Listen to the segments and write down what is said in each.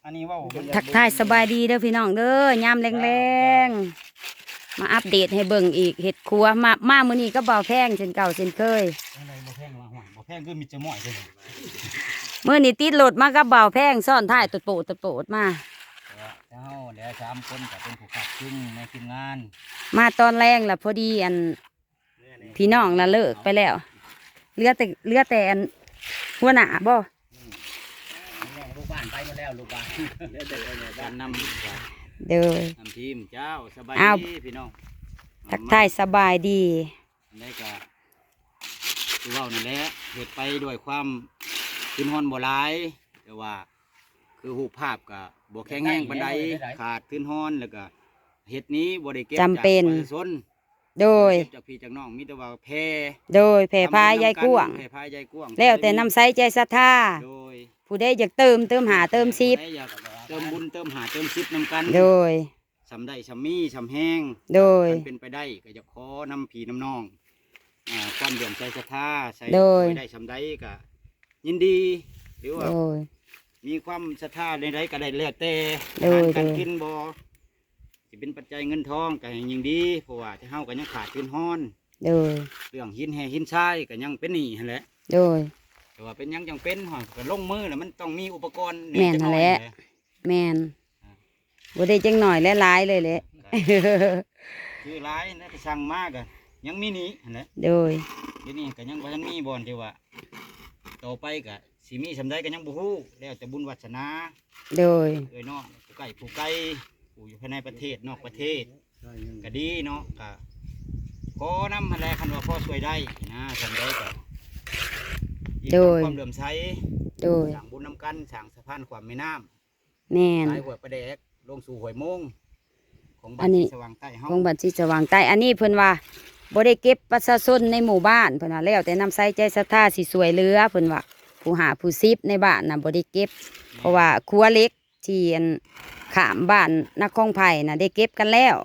อันนี้ว่าทักทายสบายดีเด้อพี่น้องเด้อยามแรงๆมาอัปเดตให้เบิ่งอีกเห็ดครัวมามื้อนี้ก็เบาแพงเช่นเก่าเช่นเคยอะไรบ่แพงละห่วงบ่แพงคือมีจะหม้อยเลย มื้อนี้ติดรถมากับเบาแพงซ่อนท้ายตะโปดมาเจ้าแล้ว3 คนก็เป็นผู้ขับซึ่งในทีมงาน มาตอนแรงล่ะพอดีอันพี่น้องน่ะเลิกไปแล้วเหลือแต่อันหัวหน้าบ่ลูกบ้านไปมาแล้วลูกบ้านเดี๋ยวบ้านนำ เด้อนำทีมเจ้าสบายดีพี่น้องทักทายสบายดีได้ก็คือว่านั่นแหละเฮ็ดไปด้วยความขึ้นฮ้อนบ่หลายแต่ว่าคือรูปภาพก็บ่แข็งแรงปานใดขาดขึ้นฮ้อนแล้วก็เฮ็ดนี้บ่ได้เก็บจากประชาชนโดยจากพี่จากน้องมีแต่ว่าแพพพายายกว้างแล้วแต่น้ำใสใจศรัทธาผู้ใดอยากเติมหาเติมซิปเติมบุญเติมหาเติมซิปนำกันโดยสำได้สำมีสำแห้งโดยเป็นไปได้ก็จะขอนำพี่น้ำน้องความเดือดใจศรัทธาใส่ได้สำได้ก็ยินดีหรือว่ามีความศรัทธาในใดก็ได้แล้วแต่การกินบ่จะเป็นปัจจัยเงินทองก็ยังดีเพราะว่าที่เฮาก็ยังขาดทุนฮ้อนเรื่องหินแห่หินทรายก็ยังเป็นหนี้หั่นแหละแต่ว่าเป็นยังจังเป็นหอยก็ลงมือแล้วมันต้องมีอุปกรณ์แม่นหั่นแหละแม่นบ่ได้จังหน่อยและหลายเลยแหละคือหลายนะสั่งมากอะยังมีหนี้หั่นแหละเดี๋ยวนี้ก็ยังบ่ทันมีบ่อนที่ว่าต่อไปก็สิมีสำใดก็ยังบ่ฮู้แล้วแต่บุญวาสนาเอ้ยเนาะผู้ไกลผู้อยู่ภายในประเทศนอกประเทศก็ดีเนาะก็ขอนำอะไรคันว่าพ่อช่วยได้นะสำได้ก็ความเลื่อมใสสั่งบุญนำกันสั่งสะพานความแม่น้ำแม่นสายหัวประแดกลงสู่ห้วยโมงของบ้านที่สว่างใต้เฮาของบ้านที่สว่างใต้อันนี้เพิ่นว่าบ่ได้เก็บประชาชนในหมู่บ้านเพิ่นว่าแล้วแต่น้ำใสใจศรัทธาสิสวยเหลือเพิ่นว่าผู้หาผู้ซิบในบ้านน่ะบ่ได้เก็บเพราะว่าครัวเล็กที่ขามบ้านนักคงไผ่น่ะได้เก็บกันแล้ว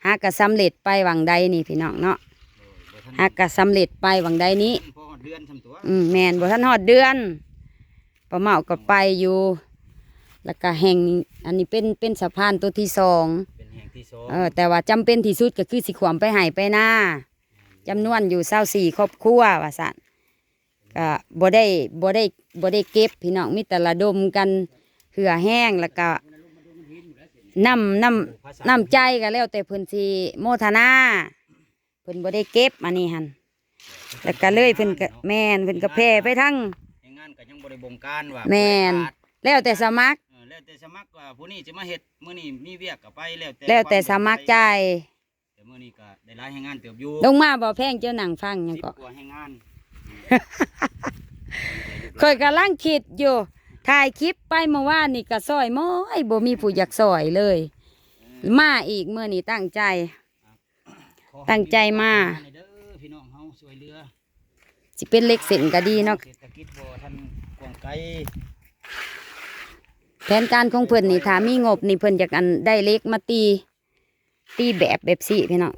หากก็สำเร็จไปหวังใดนี่พี่น้องเนาะหากก็สำเร็จไปหวังใดนี้แม่นบ่ทันฮอดเดือนป้าเมาก็ไปอยู่แล้วก็แห่งอันนี้เป็นสะพานตัวที่2แต่ว่าจำเป็นที่สุดก็คือสิขวมไปให้ไปหน้าจำนวนอยู่24ครอบครัวว่าซั่นก็บ่ได้เก็บพี่น้องมีแต่ระดมกันเหือแห้งแล้วก็น้ำใจก็แล้วแต่เพิ่นสิโมทนาเพิ่นบ่ได้เก็บอันนี้หั่นแล้วก็เลยเพิ่นก็แม่นเพิ่นก็แผ่ไปทั้งงานก็ยังบ่ได้บงการว่าแม่นแล้วแต่สมัครว่าผู้นี้จะมาเฮ็ดมื้อนี้มีเวียกก็ไปแล้วแต่สมัครใจแต่มื้อนี้ก็ได้หลายให้งานเติบอยู่ลงมาบ่แพงเจ้าหนังฟังหยังก็ให้งานค่อยกำลังคิดอยู่ถ่ายคลิปไปเมื่อวานนี่ก็ซอยม้อยบ่มีผู้อยากซอยเลยมาอีกเมื่อนี้ตั้งใจมาพี่น้องเฮาช่วยเหลือสิเป็นเล็กเส้นก็ดีเนาะเศรษฐกิจบ่ทันกว้างไกลแผนการของเพิ่นนี่ถ้ามีงบนี่เพิ่นอยากอันได้เล็กมาตีแบบสิพี่น้อง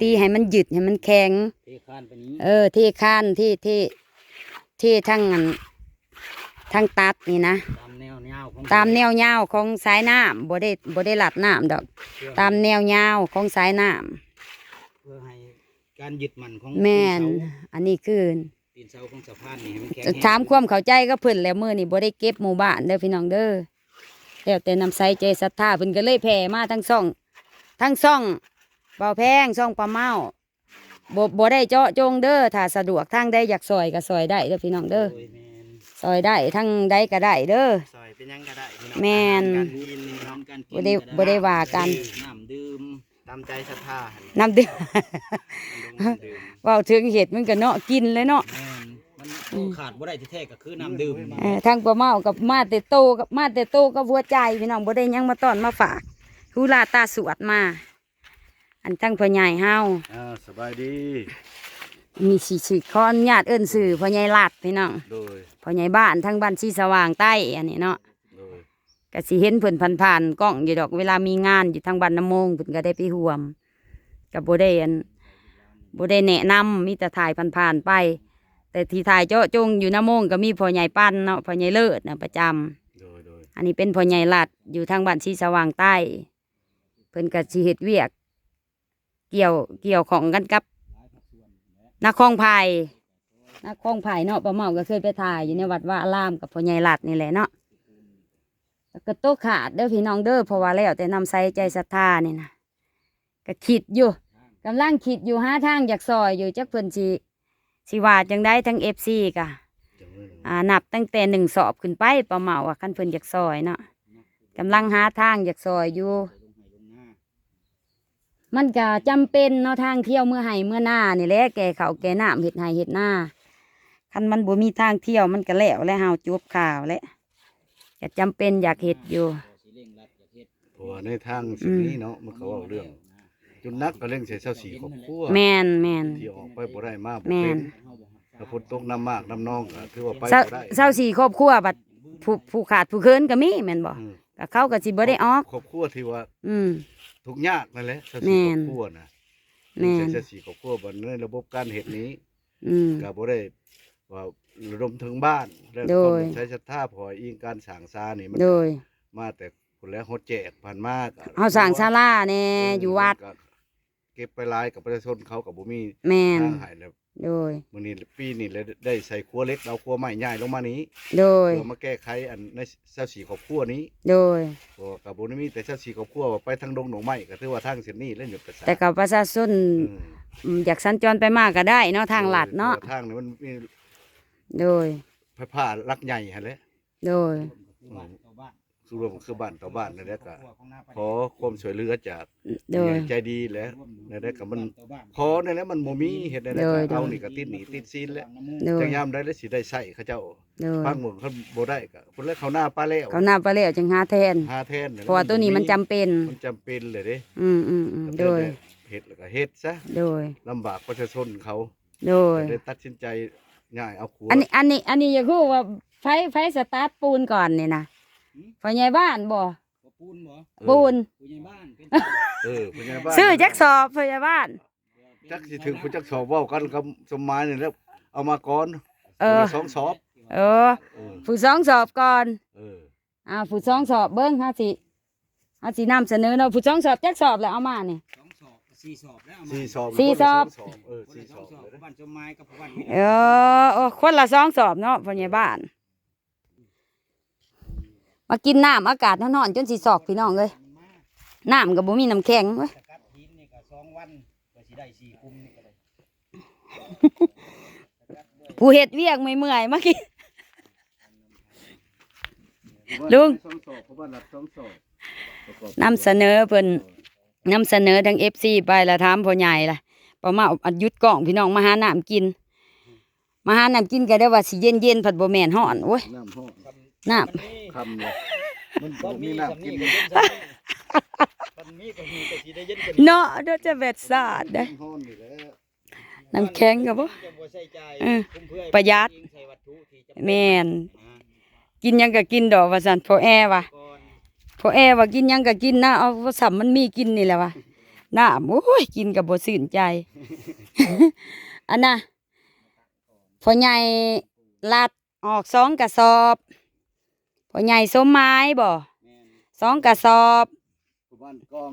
ตีให้มันหยุดให้มันแข็งเทคานไปนี้เทคานที่ทั้งตัดนี่นะตามแนวยาวของสายน้ำบ่ได้หลัดน้ำดอกตามแนวยาวของสายน้ำเพื่อให้การยึดมั่นของแม่นอันนี้คือตีนเสาของสะพานนี่ให้มันแข็งถามความเข้าใจก็เพิ่นแล้วมื้อนี่บ่ได้เก็บหมู่บ้านเด้อพี่น้องเด้อแล้วแต่น้ำใสใจศรัทธาเพิ่นก็เลยแผ่มาทั้งช่องเบาแพงช่องปลาเมาบ่ได้เจาะจงเด้อถ้าสะดวกทางใดอยากซอยก็ซอยได้เด้อพี่น้องเด้อซอยได้ทั้งใดก็ได้เด้อซอยเป็นยังก็ได้แม่นบ่ได้ว่ากันน้ำดื่มตามใจศรัทธาน้ำดื่มเว้าถึงเห็ดมันก็เนาะกินเลยเนาะมันขาดบ่ได้แท้ๆก็คือน้ำดื่มทางปลาเมากับมาแต่โตกับหัวใจพี่น้องบ่ได้ยังมาต้อนมาฝากฮูลาตาสวดมาอันทั้งพ่อใหญ่เฮาสบายดีมีสิขออนุญาตเอิ้นชื่อพ่อใหญ่ลัดพี่น้องพ่อใหญ่บ้านทั้งบ้านที่สว่างใต้อันนี้เนาะก็สิเห็นเพิ่นผ่านกล้องอยู่ดอกเวลามีงานอยู่ทางบ้านน้ำมงเพิ่นก็ได้ไปร่วมก็บ่ได้แนะนำมีแต่ถ่ายผ่านไปแต่ที่ถ่ายเจาะจงอยู่น้ำมงก็มีพ่อใหญ่ปั้นเนาะพ่อใหญ่เลิศนะประจ อันนี้เป็นพ่อใหญ่ลัดอยู่ทางบ้านสีสว่างใต้ เพิ่นก็สิเฮ็ดเวียก เกี่ยวของกันกับนักคลองไผ่นักคลองไผ่เนาะป้าเมาก็เคยไปถ่ายอยู่ในวัดว่าอารามกับพ่อใหญ่ลัดนี่แหละเนาะแล้วก็โตะขาดเด้อพี่น้องเด้อเพราะว่าแล้วแต่นำใส่ใจศรัทธานี่นะก็คิดอยู่กำลังคิดอยู่หาทางอยากซอยอยู่จักเพิ่นสิว่าจังได้ทั้งFCกะนับตั้งแต่1 สอบขึ้นไปป้าเมาว่าคันเพิ่นอยากซอยเนาะกำลังหาทางอยากซอยอยู่มันก็จำเป็นเนาะทางเที่ยวเมื่อไห้เมื่อหน้านี่แหละแก่เขาวแก่น้ำเห็ดไห้เห็ดหน้าคันมันบ่มีทางเที่ยวมันก็แล้วและเฮาจบข่าวและจะจำเป็นอยากเห็ดอยู่ เพราะว่าในทางสิ่งนี้เนาะมันก็เว้าเรื่องจุดนักก็เรื่องใช้เศร้าสีครอบครัว แม่นที่ออกไปบ่ได้มาบ่ แม่ เป็น นถ้าฝนตกน้ำมากน้ำนองก็ถือว่าไป เศร้า บ่ได้ เศร้าสี่ครอบครัวบัดผู้ขาดผู้เคินก็มีแม่นบ่ อืม ก็เขาก็สิบ่ได้ออก ครอบครัวที่ว่า อืม ทุกข์ยากนั่นแหละเศร้า แม่ สีครอน บครัวน่ะ แม่น ใช้เศร้าสีครอบครัวบ่ในระบบการเฮ็ดนี้ อืม ก็บ่ได้ว่าระดมถึงบ้านแล้ว โด ก็ ย ใช้ศรัทธาพออิงการสร้างซานี่มัน โดย มาแต่คนแล้วฮดแจกผ่านมาก็ เฮาสร้างศาลาแน่อยู่วัด มันก็เก็บไปหลายกับประชาชนเขาก็บ่มี แม่น ทางให้แล้ว โดย มื้อนี้ปีนี้เลยได้ใส่ครัวเล็กเอาครัวใหม่ย้ายลงมานี้ โดย เพื่อมาแก้ไขอันใน24ครอบครัวนี้ โดย เพราะว่าก็บ่ได้มีแต่24ครอบครัวว่าไปทางดงหนองไม้ก็ถือว่าทางเส้นนี้เล่นอยู่ประสาท แต่กับประชาชน อยากสัญจรไปมากก็ได้เนาะทางลัดเนาะ ทางนี้มันมี โดย ไฟฟ้าลักใหญ่หั่นแหละ โดย คือรวมคือบ้านต่อบ้านนั่นแหละก็ขอความช่วยเหลือจาก โดย ใจดีแหล้วนั่นแหละก็มันขอนั่นแหละมันบ่มีเฮ็ดได้ โดย ก็เอานี่ก็ติดหนี้ติดศีลแล้ว โดย จังยามได้แล้วสิได้ใช้เขาเจ้า โดย บางหมู่เขาบ่ได้ก็พุ่นแล้วเขาหน้าป้าแล้ว เขาหน้าไปแล้วจังหาแทน หาแทน เพราะว่าตัวนี้มันจำเป็น มันจำเป็นเลยเด้ โดย เฮ็ดแล้วก็เฮ็ดซะ โดย ลำบากประชาชนเขา โดย ก็ได้ตัดสินใจง่ายเอาขัว อันนี้อย่าพูดว่าไฟสตาร์ทปูนก่อนนี่นะพ่อใหญ่บ้านบ่ ปูนบ่ ปูน ผู้ใหญ่บ้านเป็น ผู้ใหญ่บ้าน ซื้อจักสอบพ่อใหญ่บ้าน จักสิถึงผู้จักสอบเว้ากันกับสมหมายนี่แล้วเอามาก่อน เออ สองสอบ เออ เออ ผู้สองสอบก่อน เออ ผู้สองสอบเบิ้งเฮาสินำเสนอเนาะผู้สองสอบจักสอบแล้วเอามานี่ 2 สอบ 4 สอบแล้วเอามา สี่สอบ สี่สอบ เออ คน สี่ ละ สอบ 2 สอบ เลย บ้านจมไม้กับบ้าน โอ้คนละสองสอบเนาะพ่อใหญ่บ้าน มากินน้ำอากาศร้อนๆจนสิสอกพี่น้องเลยน้ำก็บ่มีน้ำแข็งเว้ย สกัดหินนี่ก็2 วันก็สิได้4 คุมนี่ก็ได้ ผู้เฮ็ดเวียกเมื่อยๆมากิน ลุง สองสอบเพราะว่ารับสองสอบ นำเสนอเพิ่นนำเสนอทั้ง FC ไปแล้วถามพ่อใหญ่ล่ะประมาอัดหยุดกล้องพี่น้องมาหาน้ำกิน มาหาน้ำกินก็ได้ว่าสิเย็นๆผัดบ่แม่นฮ้อนโอ้ย น้ำห้อง น้ำ คำเลยมัน ก็ บ่ มี มี น้ำ น้ำ กิ กิ น น มันมีก็มีก็สิได้เย็นกัน เนาะเดี๋ยวจะเบ็ดสาดเด้อ น้ำห้องนี่แหละ น้ำแข็งก็บ่ จะบ่ใส่ใจ เออ คุ้มเพื่อ ประหยัด ใส่วัตถุที่จำเป็น แม่น อ่า กินหยังก็กินดอกว่าซั่นพอแอว่ะ ก่อน พอแอว่ากินหยังก็กินนะเอาว่าสัมมันมีกินนี่แหละวะน้ำโอ้ยกินกับบ่ชื่นใจ อันน่ะพ่อใหญ่ลัดออก2 กระสอบพ่อใหญ่สมไม้บ่ แม่น 2 กระสอบ ผู้บ้านกอง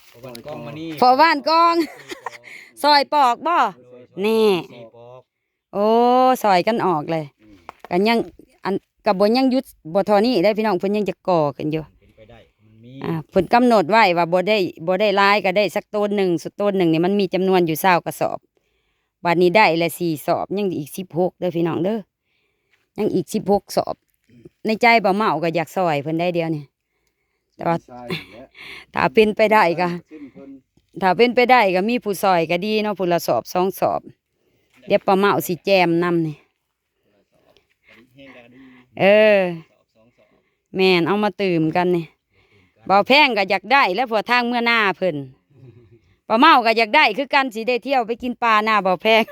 เพราะวันกองมานี่ พอว่านกอง ซอยปอกบ่ นี่ สี่ปอก โอ้ซอยกันออกเลยกันยังอันกับบ่ยังหยุดบ่เทอนี้ได้พี่น้องเพิ่นยังจะก่อกันอยู่ เป็นไปได้มันมี เพิ่นกำหนดไว้ว่าบ่ได้หลายก็ได้สักต้นหนึ่งสุดต้นหนึ่งนี่มันมีจำนวนอยู่20 กระสอบบัดนี้ได้ละ4 สอบยังอีก16เด้อพี่น้องเด้อยังอีก16 สอบ ในใจบ่เมาก็อยากซอยเพิ่นได้เดียวนี่แต่ว่า ทรายนี่แหละ ถ้าเป็นไปได้ก็ สิ้นเพิ่น ถ้าเป็นไปได้ก็มีผู้ซอยก็ดีเนาะผู้ละสอบ2 สอบ เดี๋ยวป้าเมาสิแจมนำนี่ แห้งก็ดี เออ สอบ2 สอบ แม่นเอามาตื่มกันนี่เบาแพงก็อยากได้แล้วพอทางเมื่อหน้าเพิ่นป้าเมาก็อยากได้คือกันสิได้เที่ยวไปกินปลาหน้าเบาแพง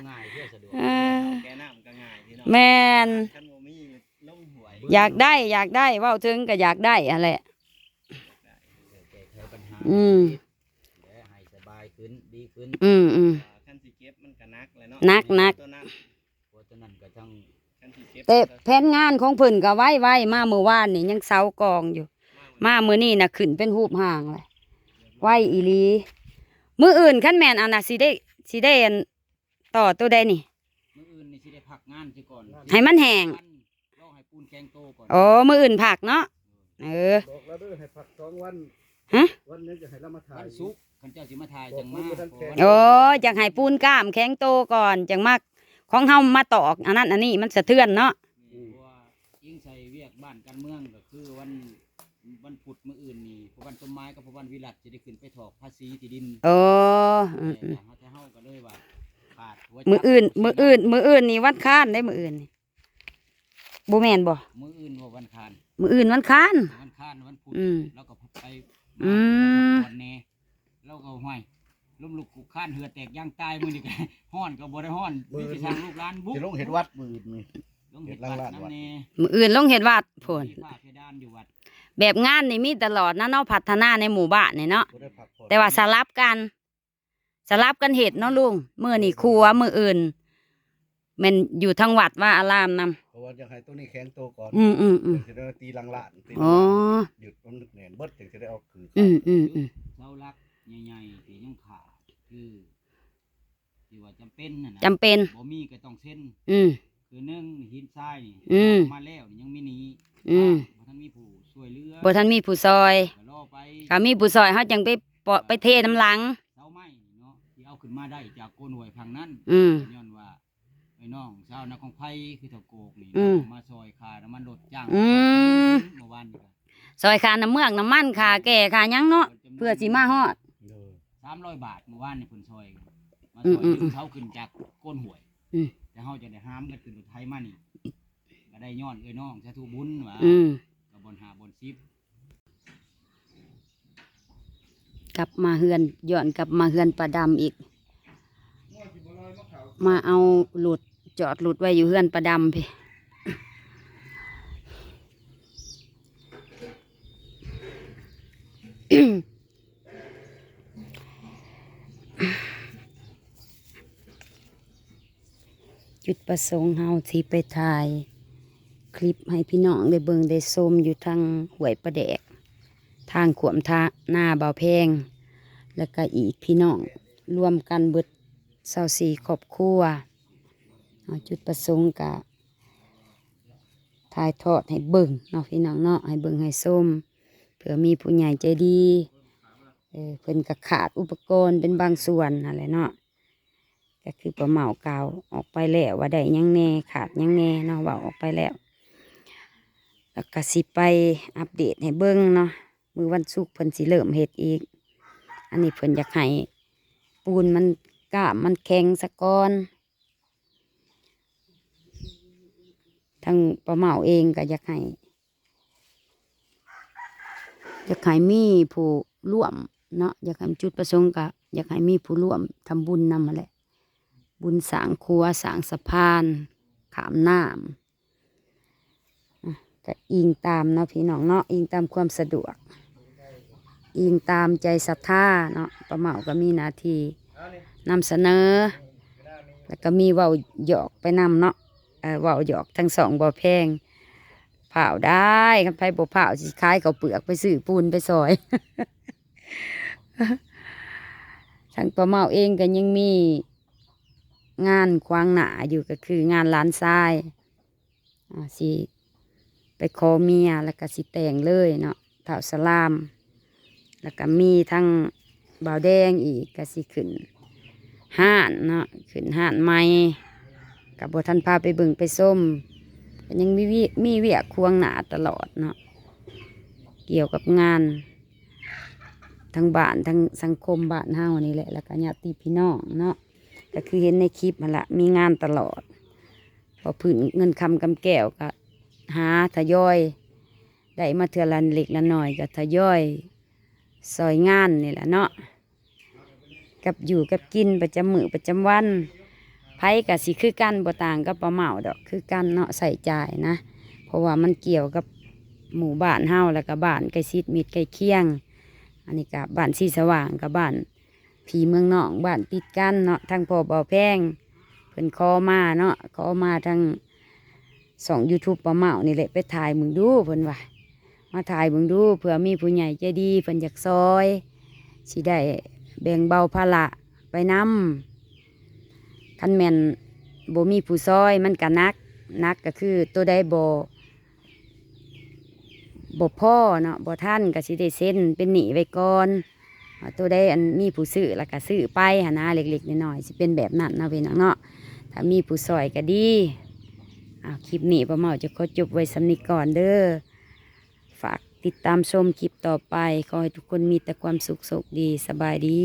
ง่ายเพื่อสะดวก เออ แกน้ำก็ง่ายพี่น้อง แม่น คันบ่มีลงหวย อยากได้เว้าถึงก็อยากได้อะไร แก้ไขปัญหา อืม และให้สบายขึ้นดีขึ้น อืม คันสิเก็บมันก็หนักแหละเนาะ หนัก ตัวนั้นเพราะฉะนั้นก็ต้องคันสิเก็บ แต่แผนงานของเพิ่นก็ไว้มาเมื่อวานนี่ยังเสากองอยู่ มามื้อนี้น่ะขึ้นเป็นรูปห่างเลยไว้อีหลีมื้ออื่นคันแม่นเอาน่ะสิได้อันต่อตัวใดนี่ มื้ออื่นนี่สิได้พักงานซิก่อน ให้มันแห้ง รอให้ปูนแกงโตก่อน อ๋อมื้ออื่นผักเนาะเออ บอกแล้วเด้อให้พัก2 วัน ฮะ วันนี้จะให้เรามาถ่าย วันศุกร์คันเจ้าสิมาถ่ายจังมา โอ้อยากให้ปูนกล้ามแข็งโตก่อนจังมากของเฮามาตอกอันนั้นอันนี้มันสะเทือนเนาะ เพราะว่ายิ่งใส่เวียกบ้านการเมืองก็คือวันพุธมื้ออื่นนี่พอวันต้นไม้กับพอวันวิรัติจะได้ขึ้นไปถอกภาษีที่ดิน โอ้ แต่เฮาก็เลยว่าขาดหัว มื้ออื่นนี่วันค้านได้มื้ออื่นนี่บ่แม่นบ่ มื้ออื่นว่าวันคาน มื้ออื่นวันค้าน วันคานวันพุธ อืม แล้วก็ไป อืม ก่อนแน่แล้วก็ห้อยล้มลุกคุกคานเหือแตกย่างตายมื้อนี้ก็ ฮ้อนก็บ่ได้ฮ้อนมีแต่ทางลูกหลานบุก สิลงเฮ็ดวัดมื้อนี้ ลงเฮ็ดวัดน้ำแน่ มื้ออื่นลงเฮ็ดวัดพุ่น มีผ้าเพดานอยู่วัด แบบงานนี่มีตลอดนะเนาะพัฒนาในหมู่บ้านนี่เนาะ บ่ได้พักผ่อน แต่ว่าสลับกันเฮ็ดเนาะลุงมื้อนี่ครัวมื้ออื่นแม่นอยู่ทางวัดว่าอารามนำ เพราะว่าอยากให้ตัวนี้แข็งโตก่อน อืม สิได้ตีลังล้านตี อ๋อ หยุดมันแหน่นเบิดถึงจะได้เอาคือ เสาหลักใหญ่ๆที่ยังขาดคือที่ว่าจำเป็นน่ะนะ จำเป็น บ่มีก็ต้องเส้น อืม คือหนึ่งหินทรายนี่ อืม มาแล้วนี่ยังมีหนี อืม บ่ทันมีผู้ช่วยเหลือ บ่ทันมีผู้ซอย ก็รอไป ถ้ามีผู้ซอยเฮาจังไปไปเทน้ำหลัง เสาไม้นี่เนาะที่เอาขึ้นมาได้จากโกนห้วยพังนั้น อืม ย้อนว่าไอ้น้องชาวนาของไผคือเฒ่าโกกนี่ อืม มาซอยค่าน้ำมันรถจ้าง อืม เมื่อวานนี่ก็ ซอยค่าน้ำเมืองน้ำมันค่าแก่ค่าหยังเนาะเพื่อสิมาฮอด เออ 300 บาทเมื่อวานนี่เพิ่นซอยมาซ อื อ ม ย อืม ดึงเสาขึ้นจากโกนห้วย อืม แต่เฮาจะได้หามกันขึ้นรถไถมานี่ก็ได้ย้อนเอ้ยน้องสาธุบุญว่า อืม ก็บ่นหาบ่นซิบ กลับมาเฮือนย้อนกลับมาเฮือนประดำอีก มาเอาหลุดจอดหลุดไว้อยู่เฮือนประดำพี่ จุดประสงค์เฮาที่ไปถ่ายคลิปให้พี่น้องได้เบิ่งได้ชมอยู่ทางห้วยประแดก ทางขวมทาหน้าเบาแพง แล้วก็อีกพี่น้องรวมกันเบิด24ครอบครัวเอาจุดประสงค์กะถ่ายทอดให้เบิ่งเนาะพี่น้องเนาะให้เบิ่งให้ชมเผื่อมีผู้ใหญ่ใจดีเพิ่นก็ขาดอุปกรณ์เป็นบางส่วนอะไรเนาะก็คือประเหมากล่าวออกไปแล้วว่าได้หยังแน่ขาดหยังแน่เนาะเว่าออกไปแล้วแล้วก็สิไปอัปเดตให้เบิ่งเนาะมื้อวันศุกร์เพิ่นสิเริ่มเฮ็ดอีก อันนี้เพิ่นอยากให้ปูนมันกล้ามมันแข็งสะก่อนทั้งประเหมาเองก็อยากให้มีผู้ร่วมเนาะอยากให้จุดประสงค์ก็อยากให้มีผู้ร่วมทำบุญนำมาแหละบุญสร้างครัวสร้างสะพานขามน้ำก็อิงตามเนาะพี่น้องเนาะอิงตามความสะดวก อิงตามใจศรัทธาเนาะประเหมาก็มีหน้าที่นำเสนอ แล้วก็มีเว้าหยอกไปนำเนาะเว้าหยอกทั้งสองบ่แพงเผาได้คันไผบ่เผาสิขายเขาวเปลือกไปซื้อปูนไปซอย ทั้งประเหมาเองก็ยังมีงานขวางหน้าอยู่ก็คืองานร้านทรายสิไปขอเมียแล้วก็สิแต่งเลยเนาะเท่าสลาม แล้วก็มีทั้งบ่าวแดงอีกก็สิขึ้นห้านเนาะขึ้นห้านใหม่กับบทันพาไปเบิ่งไปส้มก็ยังมีเวียกควงหนาตลอดเนาะเกี่ยวกับงานทั้งบ้านทั้งสังคมบ้านเฮานี่แหละแล้วก็ญาติพี่น้องเนาะก็คือเห็นในคลิปมันละมีงานตลอดพอพื้นเงินคำกำแก้วก็หาทยอยได้มาเทื่อละเล็กละน้อยก็ทยอยซอยงานนี่แหละเนาะกับอยู่กับกินประจำมื้อประจำวันไผกับสิคือกันบ่ต่างกับประเหมาดอกคือกันเนาะใส่ใจนะเพราะว่ามันเกี่ยวกับหมู่บ้านเฮาแล้วก็บ้านใกล้ชิดมิตรใกล้เคียงอันนี้ก็บ้านสีสว่างกับบ้านผีเมืองนอกบ้านติดกันเนาะทางพ่อบ่อแพงเพิ่นขอมาเนาะขอมาทาง ส่อง YouTube ป้าเมานี่แหละไปถ่ายมึงดูเพิ่นว่ามาถ่ายมึงดูเผื่อมีผู้ใหญ่ใจดีเพิ่นอยากซอยสิได้แบ่งเบาภาระไปนำคันแม่นบ่มีผู้ซอยมันก็นักก็คือตัวใดบ่พ่อเนาะบ่ทันก็สิได้เซ็นเป็นหนี้ไว้ก่อนตัวใดอันมีผู้ซื้อแล้วก็ซื้อไปหั่นนะเล็กๆน้อยๆสิเป็นแบบนั้นเนาะพี่น้องเนาะถ้ามีผู้ซอยก็ดีคลิปนี้ป้าเมาจะขอจบไว้สำนี้ก่อนเด้อฝากติดตามชมคลิปต่อไปขอให้ทุกคนมีแต่ความสุขดีสบายดี